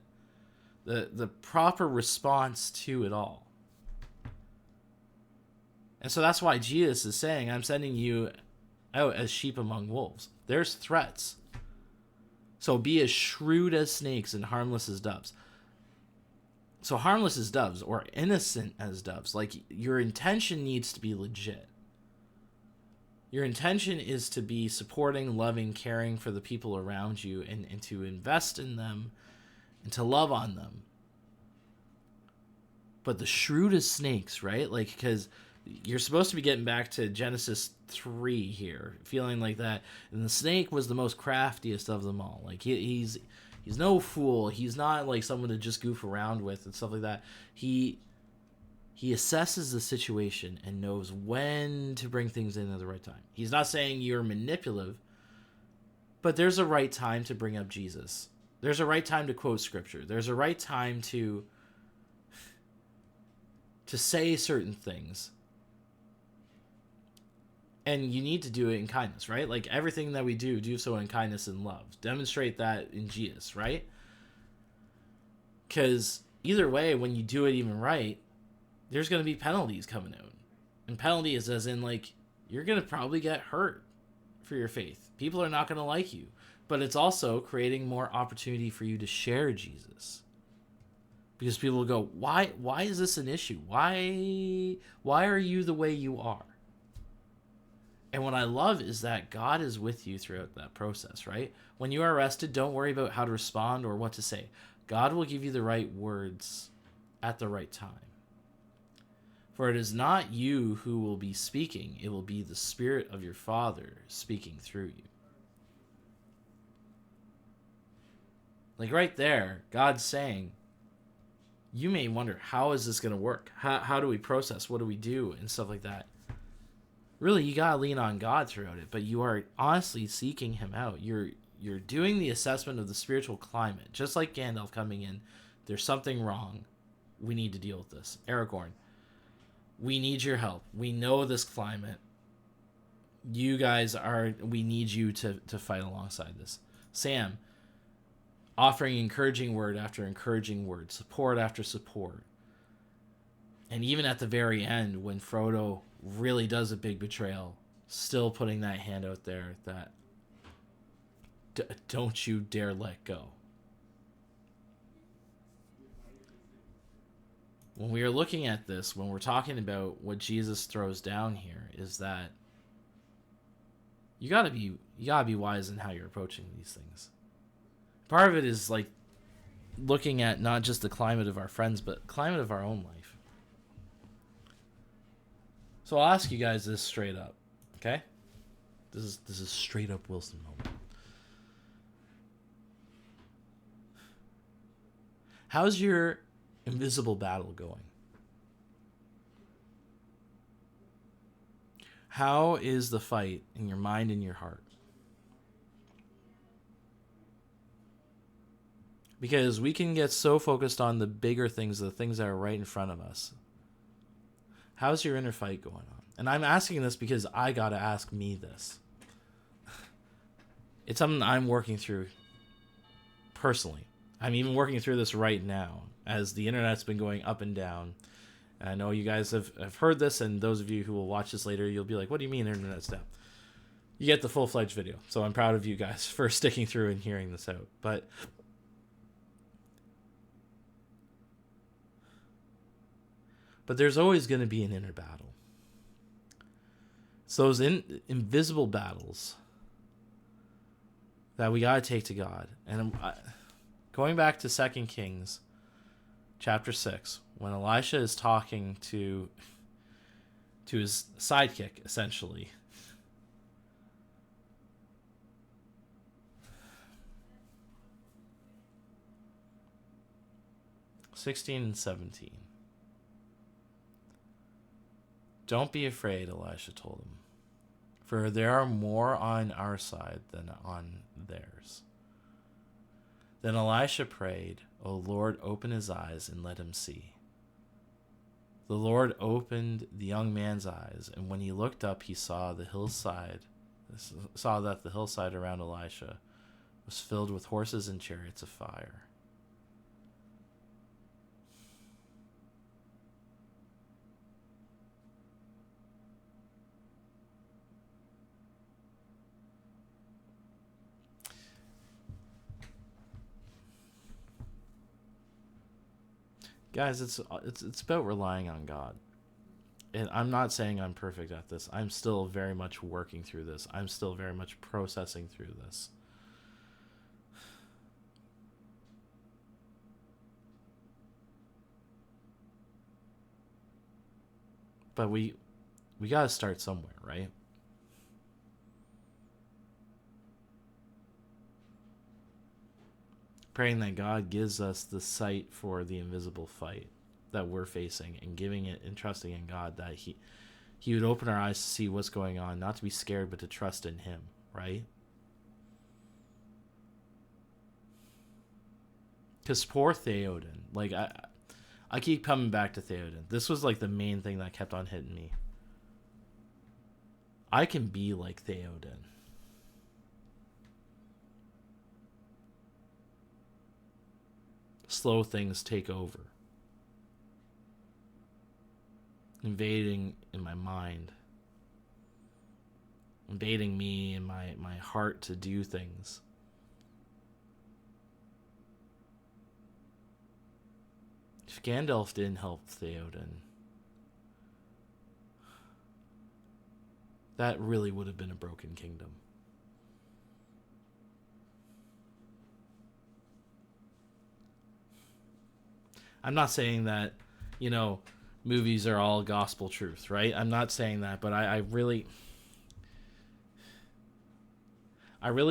the proper response to it all. And so that's why Jesus is saying, I'm sending you out as sheep among wolves. There's threats. So be as shrewd as snakes and harmless as doves. So harmless as doves, or innocent as doves. Like, your intention needs to be legit. Your intention is to be supporting, loving, caring for the people around you, and to invest in them and to love on them. But the shrewdest snakes, right? Like, because you're supposed to be getting back to Genesis 3 here, feeling like that. And the snake was the most craftiest of them all. Like, he's no fool. He's not like someone to just goof around with and stuff like that. He assesses the situation and knows when to bring things in at the right time. He's not saying you're manipulative, but there's a right time to bring up Jesus. There's a right time to quote scripture. There's a right time to say certain things. And you need to do it in kindness, right? Like, everything that we do so in kindness and love. Demonstrate that in Jesus, right? Because either way, when you do it even right, there's going to be penalties coming out. And penalties as in, like, you're going to probably get hurt for your faith. People are not going to like you. But it's also creating more opportunity for you to share Jesus. Because people will go, why is this an issue? Why are you the way you are? And what I love is that God is with you throughout that process, right? When you are arrested, don't worry about how to respond or what to say. God will give you the right words at the right time. For it is not you who will be speaking. It will be the Spirit of your Father speaking through you. Like, right there, God's saying, you may wonder, how is this going to work? How do we process? What do we do? And stuff like that. Really, you got to lean on God throughout it, but you are honestly seeking him out. You're doing the assessment of the spiritual climate. Just like Gandalf coming in, there's something wrong. We need to deal with this. Aragorn, we need your help. We know this climate. We need you to fight alongside this. Sam, offering encouraging word after encouraging word, support after support. And even at the very end, when Frodo really does a big betrayal, still putting that hand out there that don't you dare let go. When we are looking at this, when we're talking about what Jesus throws down here, is that you gotta be wise in how you're approaching these things. Part of it is like looking at not just the climate of our friends, but climate of our own life. So I'll ask you guys this straight up, okay? This is straight up Wilson moment. How's your invisible battle going? How is the fight in your mind and your heart? Because we can get so focused on the bigger things, the things that are right in front of us. How's your inner fight going on? And I'm asking this because I got to ask me this. It's something I'm working through personally. I'm even working through this right now as the internet's been going up and down. And I know you guys have heard this, and those of you who will watch this later, you'll be like, what do you mean internet's down? You get the full-fledged video. So I'm proud of you guys for sticking through and hearing this out. But there's always going to be an inner battle. It's those invisible battles that we got to take to God. And going back to 2 Kings chapter 6, when Elisha is talking to his sidekick, essentially. (16 and 17). Don't be afraid, Elisha told him, for there are more on our side than on theirs. Then Elisha prayed, "O Lord, open his eyes and let him see." The Lord opened the young man's eyes, and when he looked up, he saw that the hillside around Elisha was filled with horses and chariots of fire. Guys, it's about relying on God. And I'm not saying I'm perfect at this. I'm still very much working through this. I'm still very much processing through this. But we got to start somewhere, right? Praying that God gives us the sight for the invisible fight that we're facing, and giving it and trusting in God that he would open our eyes to see what's going on, not to be scared, but to trust in him, right? Because poor Theoden, like, I keep coming back to Theoden. This was like the main thing that kept on hitting me. I can be like Theoden. Slow things take over. Invading in my mind. Invading me and my heart to do things. If Gandalf didn't help Theoden, that really would have been a broken kingdom. I'm not saying that, movies are all gospel truth, right? I'm not saying that, but I really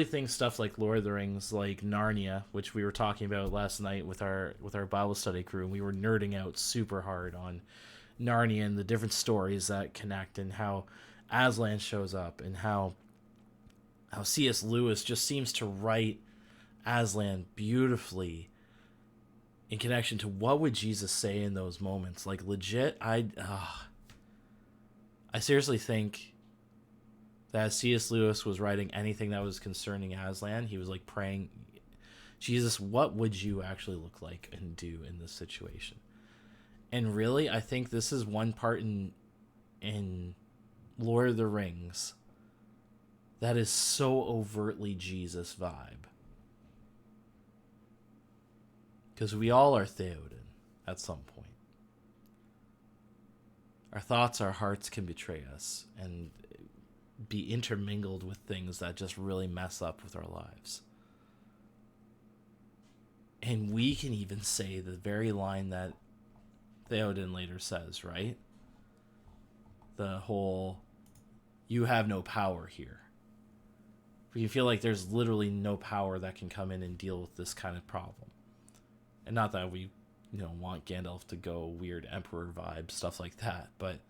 think stuff like Lord of the Rings, like Narnia, which we were talking about last night with our Bible study crew, and we were nerding out super hard on Narnia and the different stories that connect, and how Aslan shows up, and how C.S. Lewis just seems to write Aslan beautifully in connection to what would Jesus say in those moments. Like, legit, I seriously think that C.S. Lewis was writing anything that was concerning Aslan, he was like praying, Jesus, what would you actually look like and do in this situation? And really, I think this is one part in Lord of the Rings that is so overtly Jesus vibe. Because we all are Theoden at some point. Our thoughts, our hearts can betray us and be intermingled with things that just really mess up with our lives. And we can even say the very line that Theoden later says, right? The whole, you have no power here. We feel like there's literally no power that can come in and deal with this kind of problem. And not that we, want Gandalf to go weird emperor vibe, stuff like that, but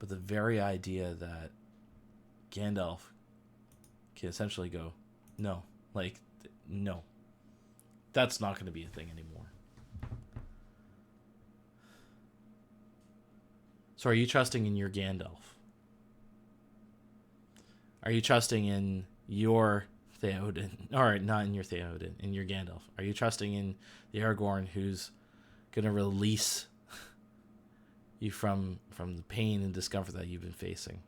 the very idea that Gandalf can essentially go, no, no, that's not going to be a thing anymore. So are you trusting in your Gandalf? Are you trusting in your Theoden, or not in your Theoden, in your Gandalf? Are you trusting in the Aragorn who's gonna release you from the pain and discomfort that you've been facing,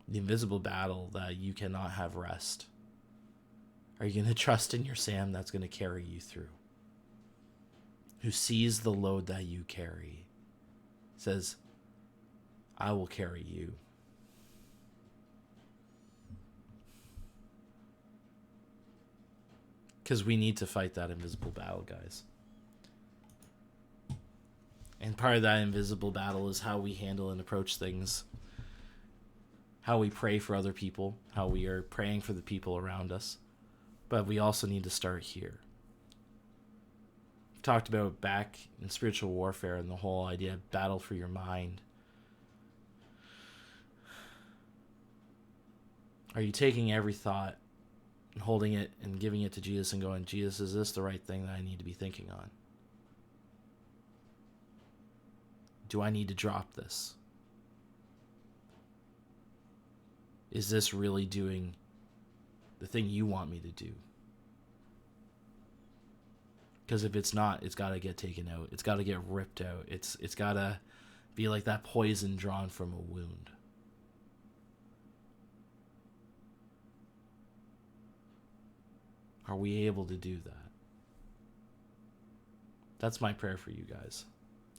the invisible battle that you cannot have rest? Are you gonna trust in your Sam that's gonna carry you through, who sees the load that you carry, says, I will carry you? Because we need to fight that invisible battle, guys. And part of that invisible battle is how we handle and approach things. How we pray for other people. How we are praying for the people around us. But we also need to start here. We've talked about back in spiritual warfare and the whole idea of battle for your mind. Are you taking every thought holding it and giving it to Jesus and going, Jesus, is this the right thing that I need to be thinking on? Do I need to drop this? Is this really doing the thing you want me to do? Because if it's not, it's got to get taken out. It's got to get ripped out. It's got to be like that poison drawn from a wound. Are we able to do that? That's my prayer for you guys.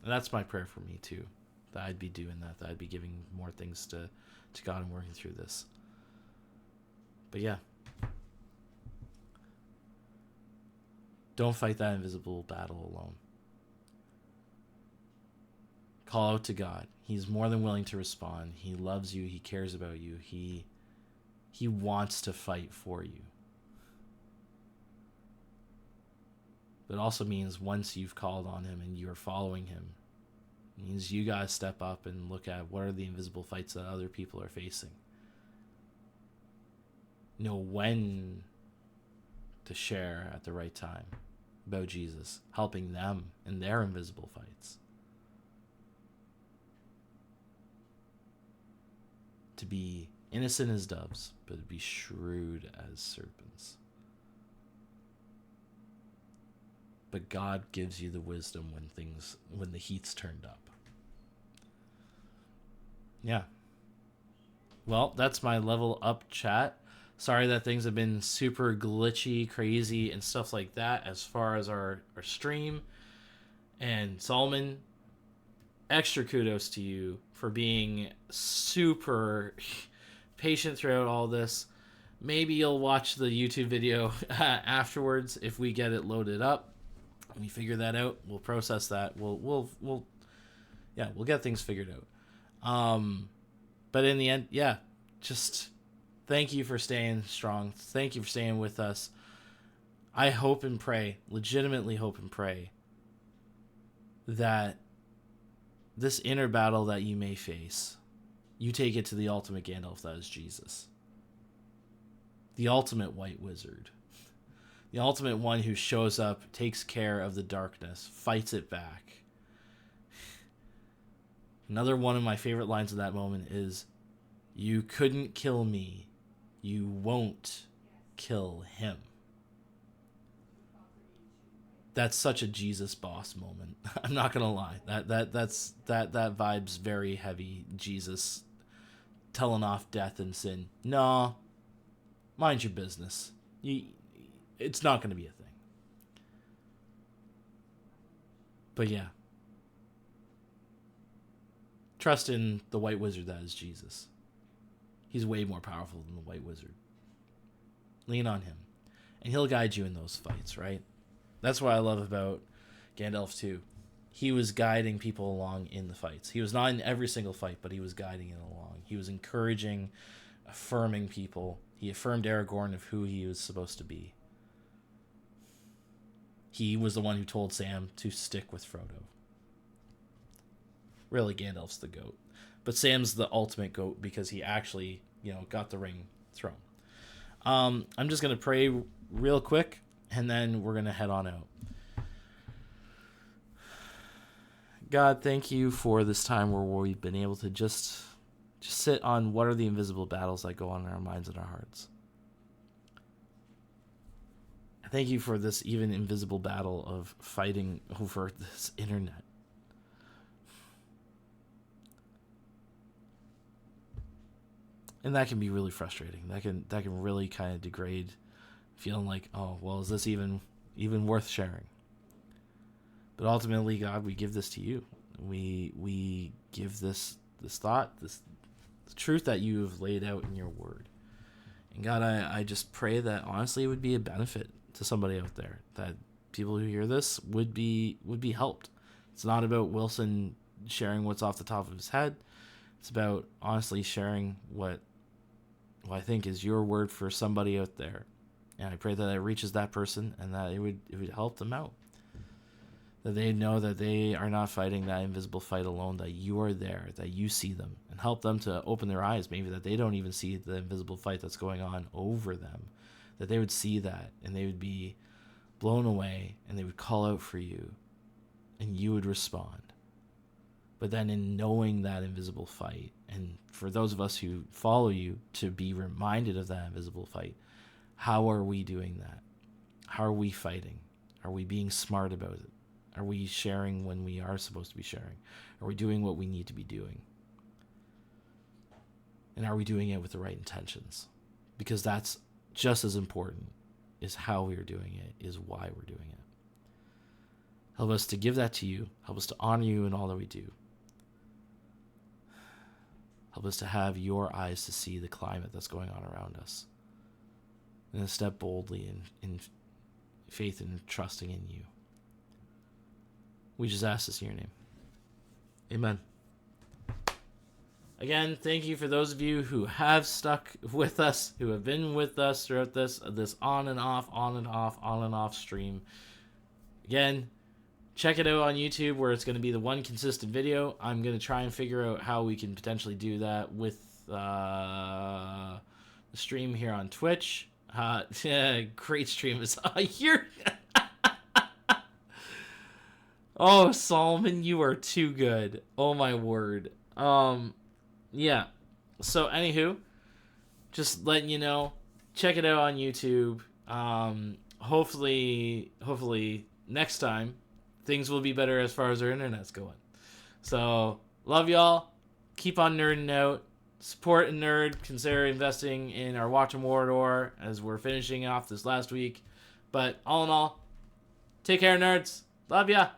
And that's my prayer for me too. That I'd be doing that I'd be giving more things to God and working through this. But yeah. Don't fight that invisible battle alone. Call out to God. He's more than willing to respond. He loves you. He cares about you. He wants to fight for you. That also means once you've called on him and you're following him, it means you gotta step up and look at what are the invisible fights that other people are facing. Know when to share at the right time about Jesus, helping them in their invisible fights. To be innocent as doves, but to be shrewd as serpents. But God gives you the wisdom when the heat's turned up. Yeah. Well, that's my level up chat. Sorry that things have been super glitchy, crazy, and stuff like that as far as our stream. And Solomon, extra kudos to you for being super patient throughout all this. Maybe you'll watch the YouTube video afterwards if we get it loaded up. We figure that out. We'll process that. We'll get things figured out. But in the end, yeah, just thank you for staying strong. Thank you for staying with us. I hope and pray, legitimately hope and pray, that this inner battle that you may face, you take it to the ultimate Gandalf, that is Jesus. The ultimate white wizard. The ultimate one who shows up, takes care of the darkness, fights it back. Another one of my favorite lines of that moment is, "You couldn't kill me. You won't kill him." That's such a Jesus boss moment. I'm not gonna lie. That vibe's very heavy. Jesus telling off death and sin. No, mind your business. It's not going to be a thing. But yeah. Trust in the white wizard that is Jesus. He's way more powerful than the white wizard. Lean on him. And he'll guide you in those fights, right? That's what I love about Gandalf too. He was guiding people along in the fights. He was not in every single fight, but he was guiding it along. He was encouraging, affirming people. He affirmed Aragorn of who he was supposed to be. He was the one who told Sam to stick with Frodo. Really, Gandalf's the goat. But Sam's the ultimate goat because he actually, got the ring thrown. I'm just going to pray real quick, and then we're going to head on out. God, thank you for this time where we've been able to just sit on what are the invisible battles that go on in our minds and our hearts. Thank you for this even invisible battle of fighting over this internet. And that can be really frustrating. That can really kind of degrade, feeling like, oh, well, is this even worth sharing? But ultimately, God, we give this to you. We give this thought, this truth that you have laid out in your word. And God, I just pray that honestly it would be a benefit to somebody out there, that people who hear this would be helped. It's not about Wilson sharing what's off the top of his head. It's about honestly sharing what I think is your word for somebody out there. And I pray that it reaches that person and that it would help them out. That they know that they are not fighting that invisible fight alone, that you are there, that you see them, and help them to open their eyes, maybe that they don't even see the invisible fight that's going on over them, that they would see that and they would be blown away and they would call out for you and you would respond. But then in knowing that invisible fight, and for those of us who follow you to be reminded of that invisible fight, how are we doing that? How are we fighting? Are we being smart about it? Are we sharing when we are supposed to be sharing? Are we doing what we need to be doing? And are we doing it with the right intentions? Because that's just as important as how we are doing it, is why we're doing it. Help us to give that to you. Help us to honor you in all that we do. Help us to have your eyes to see the climate that's going on around us. And to step boldly in faith and trusting in you. We just ask this in your name. Amen. Again, thank you for those of you who have stuck with us, who have been with us throughout this on and off stream. Again, check it out on YouTube where it's going to be the one consistent video. I'm going to try and figure out how we can potentially do that with the stream here on Twitch. Great stream is here. Oh, Solomon, you are too good. Oh my word. Yeah. So anywho, just letting you know, check it out on YouTube. Hopefully next time things will be better as far as our internet's going. So love y'all. Keep on nerding out. Support a nerd. Consider investing in our Watch and Mordor as we're finishing off this last week. But all in all, take care, nerds. Love ya.